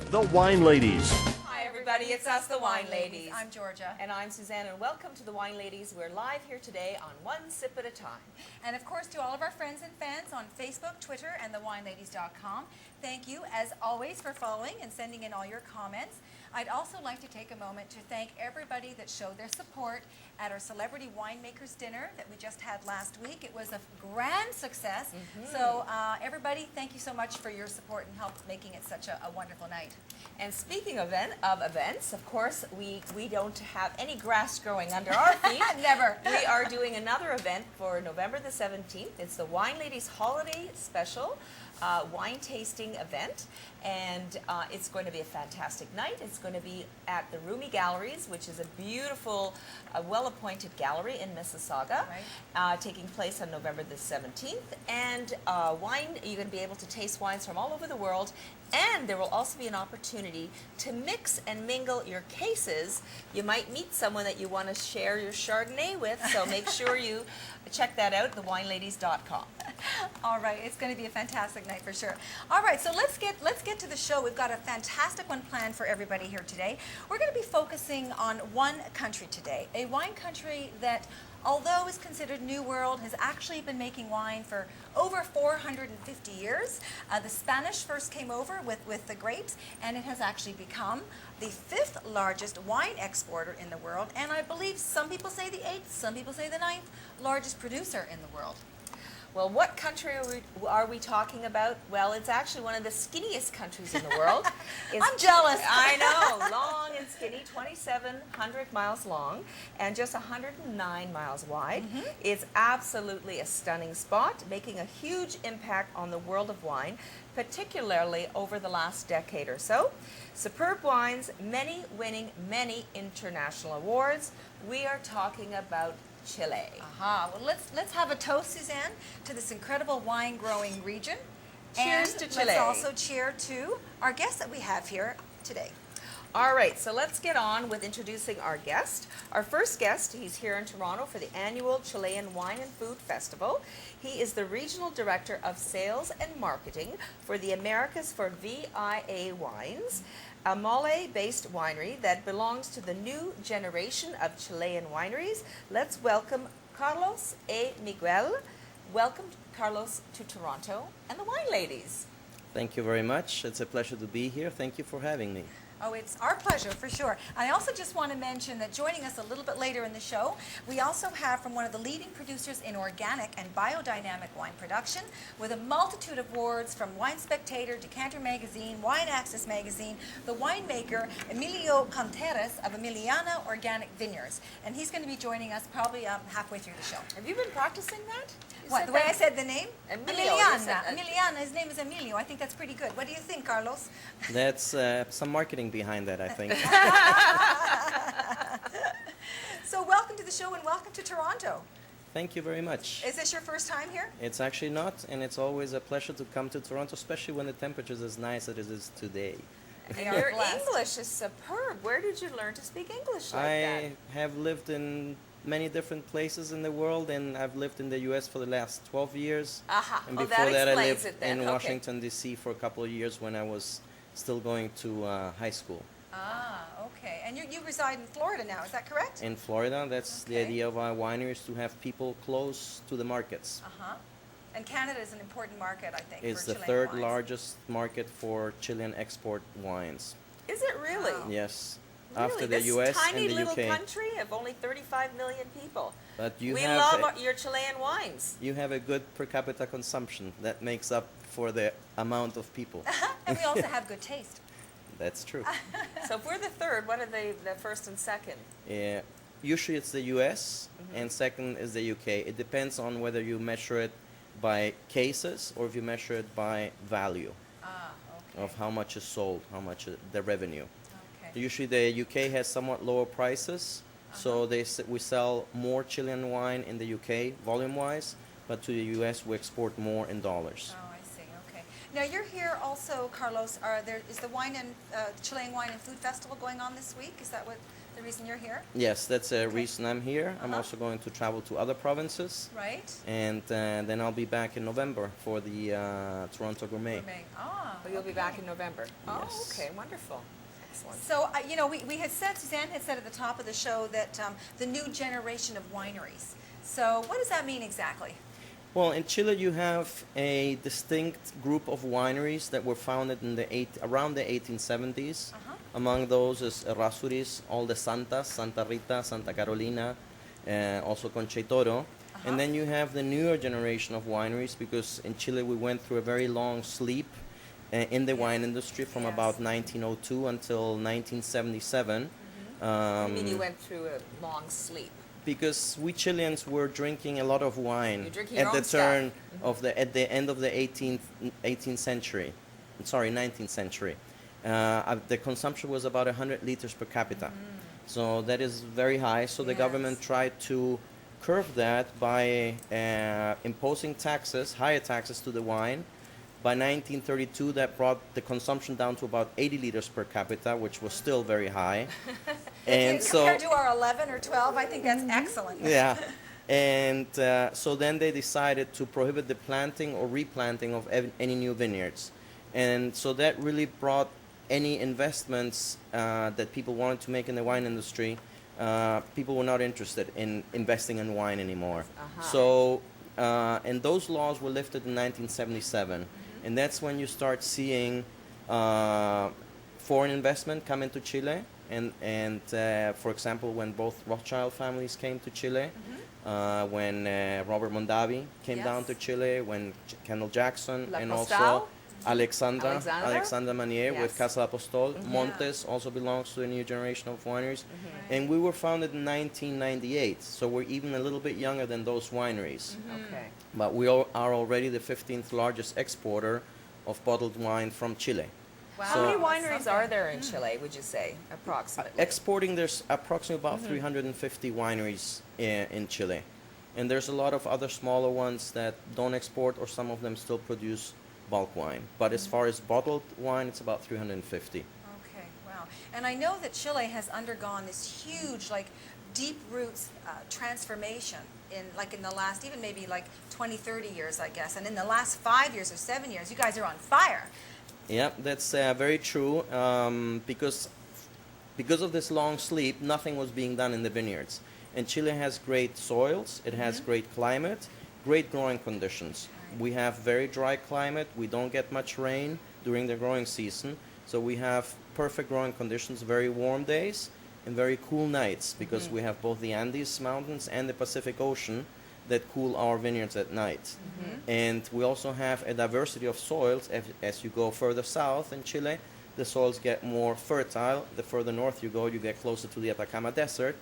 the Wine Ladies. Hi everybody, it's us, the Wine Ladies. I'm Georgia. And I'm Suzanne, and welcome to the Wine Ladies. We're live here today on One Sip at a Time. And of course to all of our friends and fans on Facebook, Twitter, and thewineladies.com. Thank you, as always, for following and sending in all your comments. I'd also like to take a moment to thank everybody that showed their support at our Celebrity Winemakers Dinner that we just had last week. It was a grand success. So everybody, thank you so much for your support and help making it such a wonderful night. And speaking of events, of course, we don't have any grass growing under our feet. Never. We are doing another event for November the 17th. It's the Wine Ladies Holiday Special wine tasting event, and it's going to be a fantastic night. It's going to be at the Rumi Galleries, which is a beautiful, well-appointed gallery in Mississauga, taking place on November the 17th. And you're going to be able to taste wines from all over the world, and there will also be an opportunity to mix and mingle your cases. You might meet someone that you want to share your Chardonnay with, so make sure you check that out, thewineladies.com. All right, it's going to be a fantastic night for sure. All right, so let's get to the show. We've got a fantastic one planned for everybody here today. We're going to be focusing on one country today, a wine country that, although is considered New World, has actually been making wine for over 450 years. The Spanish first came over with the grapes, and it has actually become the 5th largest wine exporter in the world, and I believe some people say the 8th, some people say the 9th largest producer in the world. Well, what country are we talking about? Well, it's actually one of the skinniest countries in the world. I'm jealous. I know, long and skinny, 2,700 miles long and just 109 miles wide. It's absolutely a stunning spot, making a huge impact on the world of wine, particularly over the last decade or so. Superb wines, many winning many international awards. We are talking about Chile. Well, let's have a toast, Suzanne, to this incredible wine-growing region. Cheers and to Chile. Let's also cheer to our guest that we have here today. All right, so let's get on with introducing our guest. Our first guest, he's here in Toronto for the annual Chilean Wine and Food Festival. He is the Regional Director of Sales and Marketing for the Americas for VIA Wines, a Maule-based winery that belongs to the new generation of Chilean wineries. Let's welcome Carlos A. Miguel. Welcome, Carlos, to Toronto and the Wine Ladies. Thank you very much. It's a pleasure to be here. Thank you for having me. Oh, it's our pleasure, for sure. I also just want to mention that joining us a little bit later in the show, we also have from one of the leading producers in organic and biodynamic wine production, with a multitude of awards from Wine Spectator, Decanter Magazine, Wine Access Magazine, the winemaker Emilio Conteras of Emiliana Organic Vineyards. And he's going to be joining us probably halfway through the show. Have you been practicing that? What, the way I said the name? Emilio, Emiliana. His name is Emilio. I think that's pretty good. What do you think, Carlos? That's some marketing behind that, I think. So welcome to the show and welcome to Toronto. Thank you very much. Is this your first time here? It's actually not, and it's always a pleasure to come to Toronto, especially when the temperature is as nice as it is today. And your English is superb. Where did you learn to speak English like that? I have lived in many different places in the world, and I've lived in the U.S. for the last 12 years. And before that I lived in Washington, D.C. for a couple of years when I was still going to high school. Okay. And you reside in Florida now, is that correct? In Florida, that's the idea of our wineries, to have people close to the markets. And Canada is an important market, I think, It's for the Chilean third wines. largest market for Chilean export wines. Is it really? Wow. Yes. Really? After the This U.S. tiny and the little U.K. country of only 35 million people. But We love your Chilean wines. you have a good per capita consumption that makes up for the amount of people. And we also have good taste. That's true. So if we're the third, what are the first and second? Usually it's the U.S. and second is the U.K. It depends on whether you measure it by cases or if you measure it by value of how much is sold, how much the revenue. Okay. Usually the UK has somewhat lower prices, so we sell more Chilean wine in the UK volume-wise, but to the US we export more in dollars. Oh, I see. Okay. Now you're here also, Carlos. Is the Chilean Wine and Food Festival going on this week? Is that what the reason you're here? Yes, that's a Okay. reason I'm here. I'm Uh-huh. also going to travel to other provinces, Right? and then I'll be back in November for the Toronto Gourmet. Gourmet. Ah, Oh, you'll be okay. back in November. Oh, Yes. okay, wonderful. Excellent. So, you know, we had said, Suzanne had said at the top of the show that the new generation of wineries. So what does that mean exactly? Well, in Chile, you have a distinct group of wineries that were founded in around the 1870s. Uh-huh. Among those is Errázuriz, all the Santas, Santa Rita, Santa Carolina, also Concheitoro. Uh-huh. And then you have the newer generation of wineries, because in Chile we went through a very long sleep in the Yes. wine industry from Yes. about 1902 until 1977. I mean, you went through a long sleep. Because we Chileans were drinking a lot of wine You're drinking at your the own stuff. turn of at the end of the 18th century. Sorry, 19th century. The consumption was about 100 liters per capita. So that is very high. So the Yes. government tried to curb that by imposing taxes, higher taxes to the wine. By 1932, that brought the consumption down to about 80 liters per capita, which was still very high. And so, Compared to our 11 or 12, I think that's excellent. yeah. And so then they decided to prohibit the planting or replanting of any new vineyards. And so that really brought any investments that people wanted to make in the wine industry. People were not interested in investing in wine anymore. Uh-huh. So, and those laws were lifted in 1977. And that's when you start seeing foreign investment come into Chile. And for example, when both Rothschild families came to Chile, when Robert Mondavi came down Yes. to Chile, when Kendall Jackson, La and Postal? also Alexandra Alexandra? Manier with Yes. Casa Apostol. Yeah. Montes also belongs to the new generation of wineries. Right. And we were founded in 1998, so we're even a little bit younger than those wineries. Okay. But we are already the 15th largest exporter of bottled wine from Chile. Wow. How many So- wineries are there in Chile, would you say, approximately? Exporting, there's approximately about 350 wineries in Chile. And there's a lot of other smaller ones that don't export, or some of them still produce bulk wine. But as far as bottled wine, it's about 350. Okay, wow. And I know that Chile has undergone this huge, like, deep roots transformation in the last, even maybe like 20, 30 years, I guess. And in the last 5 years or 7 years, you guys are on fire. Yeah, that's very true. Because of this long sleep, nothing was being done in the vineyards. And Chile has great soils, it has great climate, great growing conditions. Right. We have very dry climate, we don't get much rain during the growing season, so we have perfect growing conditions, very warm days and very cool nights, because we have both the Andes Mountains and the Pacific Ocean that cool our vineyards at night. And we also have a diversity of soils. As you go further south in Chile, the soils get more fertile. The further north you go, you get closer to the Atacama Desert,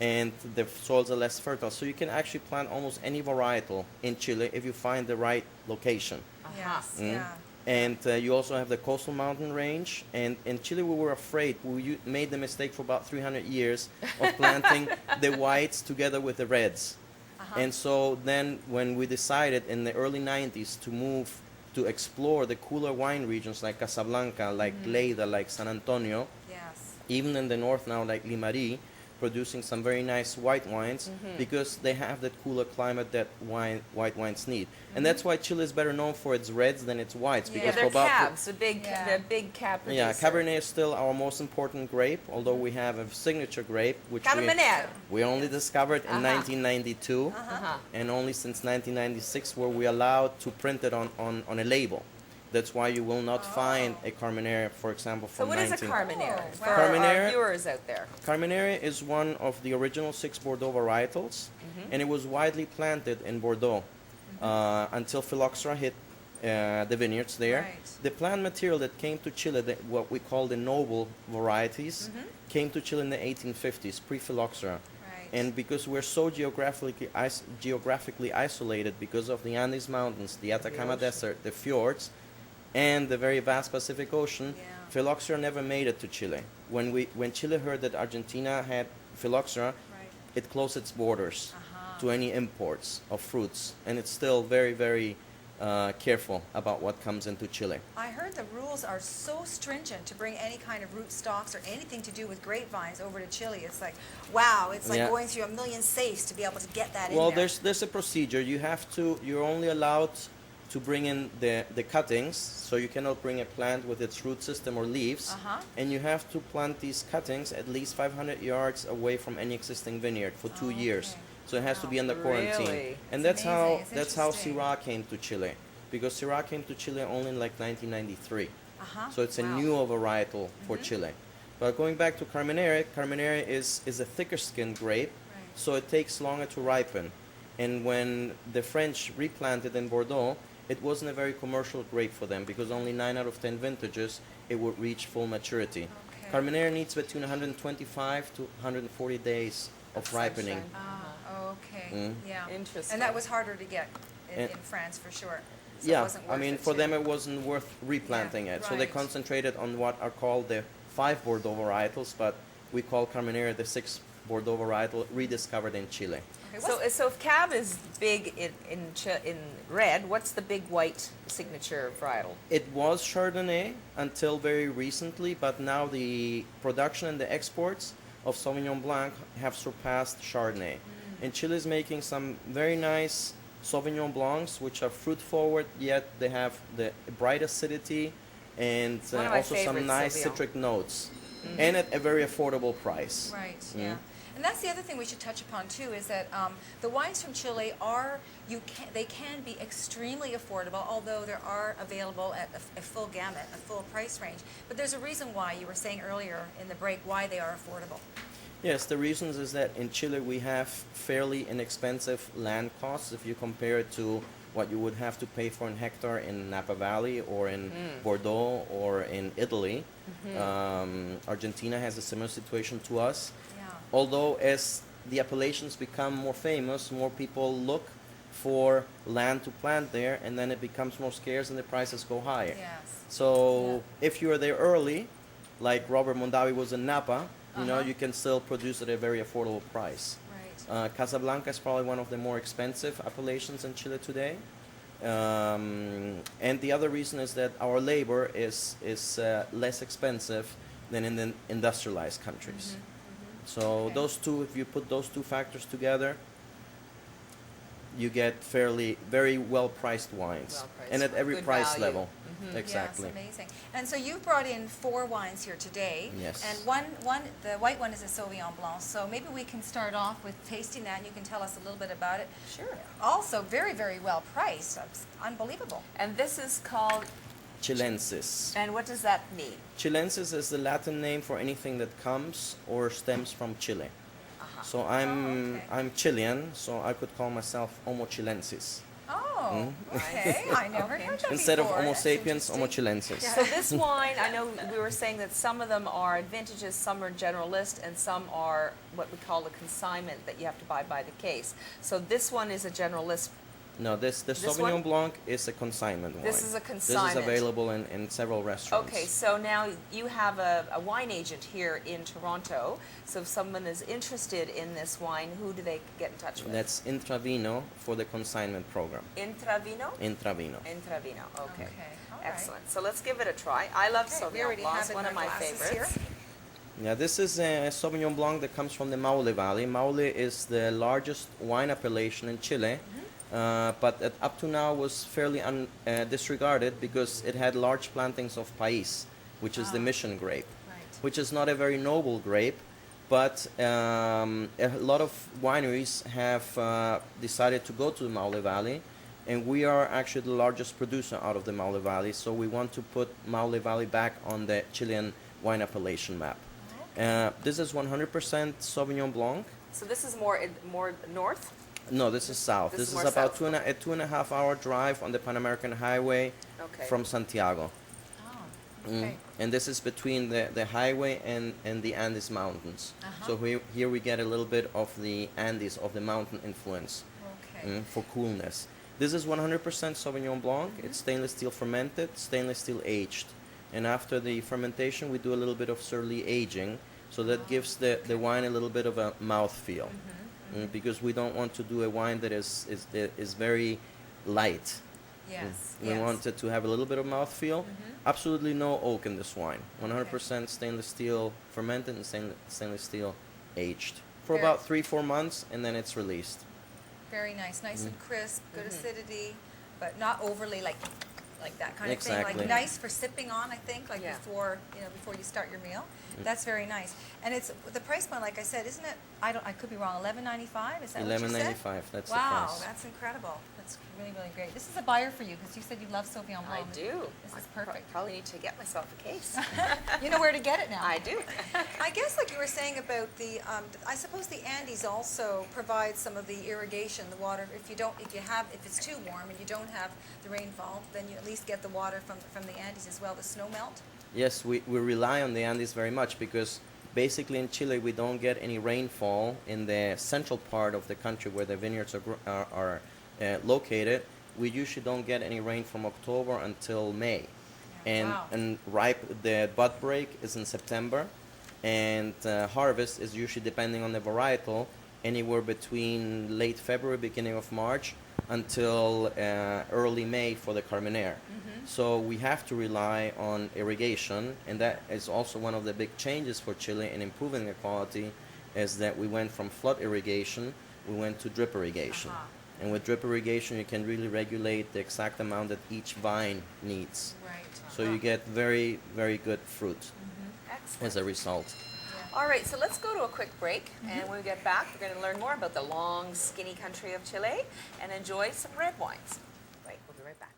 and the soils are less fertile. So you can actually plant almost any varietal in Chile if you find the right location. Yes, Mm. yeah. And you also have the coastal mountain range. And in Chile, we were afraid. We made the mistake for about 300 years of planting the whites together with the reds. And so then when we decided in the early 90s to move to explore the cooler wine regions like Casablanca, like Lleida, like San Antonio, Yes. even in the north now like Limarí, producing some very nice white wines because they have that cooler climate that white wines need. And that's why Chile is better known for its reds than its whites. Yeah, Yeah, Because they're for about cabs, Yeah. they're big cab producer. yeah, Cabernet is still our most important grape, although we have a signature grape which Cabernet. we only discovered in Uh-huh. 1992, Uh-huh. and only since 1996 were we allowed to print it on a label. That's why you will not find a Carmenere, for example, So from what is a 19... Carmenere Oh, for wow. our Carmenere- viewers out there? Carmenere is one of the original 6 Bordeaux varietals, and it was widely planted in Bordeaux until phylloxera hit the vineyards there. Right. The plant material that came to Chile, what we call the noble varieties, came to Chile in the 1850s, pre-phylloxera. Right. And because we're so geographically isolated because of the Andes Mountains, the Atacama Desert, the fjords, and the very vast Pacific Ocean, Yeah. phylloxera never made it to Chile. When Chile heard that Argentina had phylloxera, Right. it closed its borders Uh-huh. to any imports of fruits, and it's still very, very careful about what comes into Chile. I heard the rules are so stringent to bring any kind of rootstocks or anything to do with grapevines over to Chile. It's like, wow, it's like Yeah. going through a million safes to be able to get that Well, in there. there's a procedure. You're only allowed to bring in the cuttings, so you cannot bring a plant with its root system or leaves, Uh-huh. and you have to plant these cuttings at least 500 yards away from any existing vineyard for 2 years. Okay. So it has to be Wow. under quarantine. Really? And It's that's amazing. how It's that's how interesting. Syrah came to Chile, because Syrah came to Chile only in like 1993. Uh-huh. So it's a Wow. newer varietal for Chile. But going back to Carmenere, Carmenere is a thicker skinned grape, Right. so it takes longer to ripen. And when the French replanted in Bordeaux, it wasn't a very commercial grape for them, because only 9 out of 10 vintages it would reach full maturity. Okay. Carmenere needs between 125 to 140 days of ripening. sunshine. Ah, okay. Mm. Yeah. Interesting. And that was harder to get And- in France for sure. So it Yeah, wasn't I worth mean, it for to- them it wasn't worth replanting it. So they right. concentrated on what are called the 5 Bordeaux varietals, but we call Carmenere the 6th Bordeaux varietal rediscovered in Chile. Okay, So, what's- so if Cab is big in red, what's the big white signature varietal? It was Chardonnay until very recently, but now the production and the exports of Sauvignon Blanc have surpassed Chardonnay. And Chile is making some very nice Sauvignon Blancs, which are fruit forward, yet they have the bright acidity and One of my also some favorites, nice Sauvignon. citric notes, and at a very affordable price. Right, Mm. yeah. And that's the other thing we should touch upon too, is that the wines from Chile are, they can be extremely affordable, although there are available at a full gamut, a full price range. But there's a reason why, you were saying earlier in the break, why they are affordable. Yes, the reasons is that in Chile we have fairly inexpensive land costs if you compare it to what you would have to pay for an hectare in Napa Valley or in Bordeaux or in Italy. Argentina has a similar situation to us. Yeah. Although as the appellations become more famous, more people look for land to plant there, and then it becomes more scarce and the prices go higher. Yes. So if you are there early, like Robert Mondavi was in Napa, you know, Uh-huh. you can still produce at a very affordable price. Right. Casablanca is probably one of the more expensive appellations in Chile today. And the other reason is that our labor is less expensive than in the industrialized countries. So Okay. those two, if you put those two factors together, you get very well priced wines, Well-priced and at wine. every Good price value. level. Exactly. Yes, amazing. And so you've brought in 4 wines here today. Yes. And the white one is a Sauvignon Blanc. So maybe we can start off with tasting that, and you can tell us a little bit about it. Sure. Also, very, very well priced. It's unbelievable. And this is called, Chilensis. and what does that mean? Chilensis is the Latin name for anything that comes or stems from Chile. Uh-huh. So okay. I'm Chilean, so I could call myself Homo chilensis. Oh, okay. I never heard that Instead of before. Homo That's sapiens, Homo interesting. chilensis. So this wine, I know we were saying that some of them are vintages, some are generalist, and some are what we call a consignment that you have to buy by the case. So this one is a generalist. No, the Sauvignon one? Blanc is a consignment wine. This is a This consignment. is available in several restaurants. Okay, so now you have a wine agent here in Toronto. So if someone is interested in this wine, who do they get in touch with? That's Intravino for the consignment program. Intravino? Intravino. Intravino, okay. Okay, all right. Excellent. So let's give it a try. I love Okay, we Sauvignon already Blanc, have it one in of our my glasses favorites. here. Yeah, this is a Sauvignon Blanc that comes from the Maule Valley. Maule is the largest wine appellation in Chile, but up to now was fairly disregarded because it had large plantings of Pais, which is the mission grape, Right. which is not a very noble grape, but a lot of wineries have decided to go to the Maule Valley, and we are actually the largest producer out of the Maule Valley, so we want to put Maule Valley back on the Chilean wine appellation map. This is 100% Sauvignon Blanc. So this is more north? No, this is south. This is This more is about south. a 2.5 hour drive on the Pan American Highway Okay. from Santiago. Oh, Mm. okay. And this is between the highway and the Andes Mountains. Uh-huh. So here we get a little bit of the Andes, of the mountain influence Okay. for coolness. This is 100% Sauvignon Blanc. It's stainless steel fermented, stainless steel aged. And after the fermentation, we do a little bit of surly aging. So that gives the wine a little bit of a mouthfeel. Because we don't want to do a wine that is very light. Yes. We yes. want it to have a little bit of mouthfeel. Absolutely no oak in this wine. 100% stainless steel fermented and stainless steel aged for Very- about 3-4 months, and then it's released. Very nice, nice and crisp, good Mm-hmm. acidity, but not overly like that kind of thing. Exactly. Like nice for sipping on, I think, like Yeah. before before you start your meal. That's very nice. And it's the price point, like I said, isn't it? I could be wrong. $11.95. Is that what you said? $11.95. That's Wow, the price. that's incredible. That's really, really great. This is a buyer for you because you said you love Sauvignon I Blanc. do. This is I perfect. probably need to get myself a case. You know where to get it now. I do. I guess like you were saying about the, I suppose the Andes also provide some of the irrigation, the water. If it's too warm and you don't have the rainfall, then you at least get the water from the Andes as well, the snow melt. Yes, we rely on the Andes very much because basically in Chile we don't get any rainfall in the central part of the country where the vineyards are located. We usually don't get any rain from October until May. And, Wow. and the bud break is in September, and harvest is usually, depending on the varietal, anywhere between late February, beginning of March, until early May for the Carmenere. So we have to rely on irrigation, and that is also one of the big changes for Chile in improving the quality, is that we went from flood irrigation, we went to drip irrigation. And with drip irrigation, you can really regulate the exact amount that each vine needs. Right. So you get very, very good fruit Excellent. as a result. All right, so let's go to a quick break, and when we get back, we're going to learn more about the long, skinny country of Chile and enjoy some red wines. Right, we'll be right back.